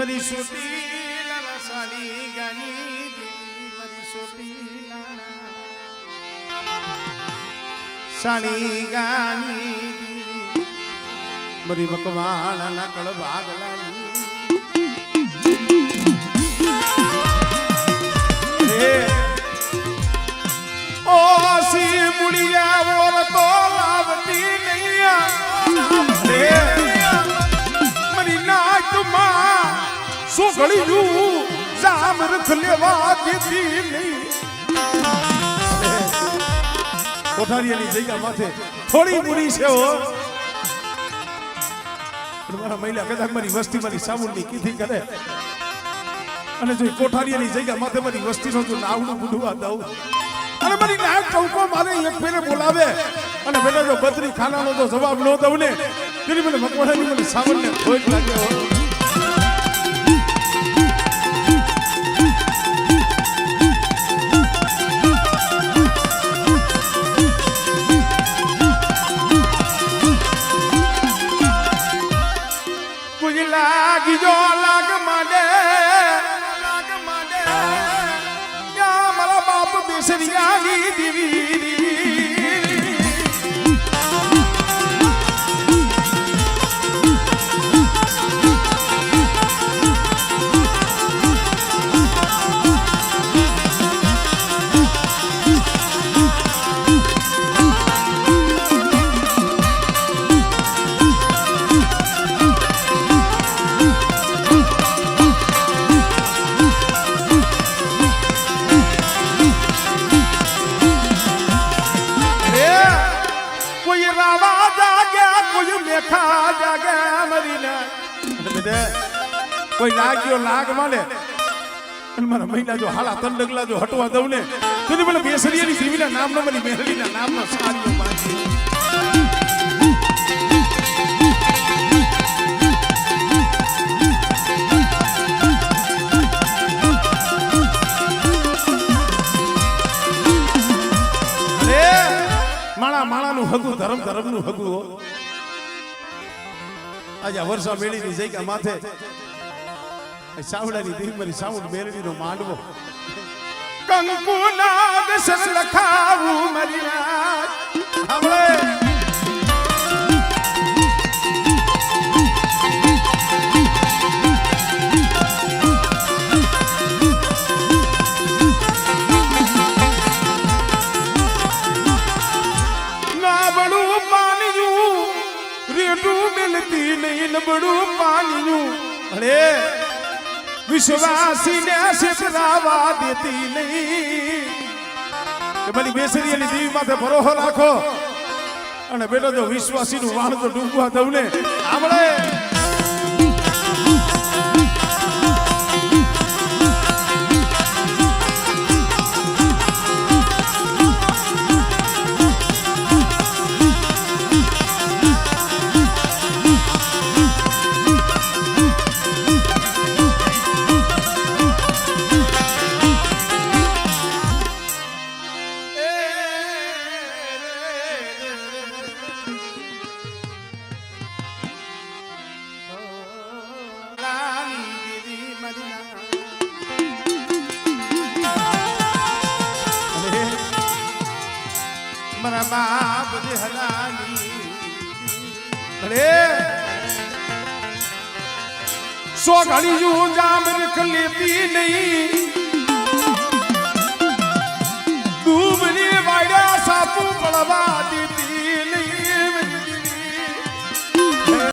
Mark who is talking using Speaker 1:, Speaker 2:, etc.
Speaker 1: मरी सोटी लाला साली गानी मरी सोटी साली गानी मरी मकवाना नकल भागलानी ओ सी बुढ़िया और तो लावती नैया मरी नाच मां सुगड़ी यू जाम रख लेवा देती नहीं कोठारियानी जगह माथे थोड़ी बुरी છે હો મારા મહિલા કદાચ મારી વસ્તી મારી સામુંડી કીધી કરે અને જો કોઠારિયાની જગ્યા માથે મારી વસ્તીનો જો નાવડું બુડવા દઉં અને મારી નાક ચૌકો મારે એક ફેરે બોલાવે અને બેટા જો બત્રી ખાનાનો તો જવાબ ન દઉં ને તેની મને મકવાણાની મને સાવરને ખોટ લાગે હો लागी जो लाग माने या मारा बाप बेसरिया की दीवी खा जागे मरीने कोई लाग्यो लाग माने मारा महीना जो हाला तन डगला जो हटवा दऊ ने तो बोले बेसरियानी देवीना नाम न मरी मेहरीना नाम न सारियो मांगी अरे माणा माणा नु हगु धर्म धर्म नु हगु आज वर्षा मेली ની જગ્યા માથે સાવડાની દેવી મારી સાઉન્ડ મેલડી નો માંડવો કંકુ નાદ સસ લખાવું મારી રાત હવે मिलती नहीं नबड़ू पानी अरे विश्वासी ने सितरावा देती नहीं કે ભલી બેસરીની દેવી માથે ભરોસો રાખો અને બેટો જો વિશ્વાસી નું વાણ તો ડૂબવા દઉં ને આપણે मरा बाप दे हलाली अरे सो घड़ी यू जाम रख लेती नहीं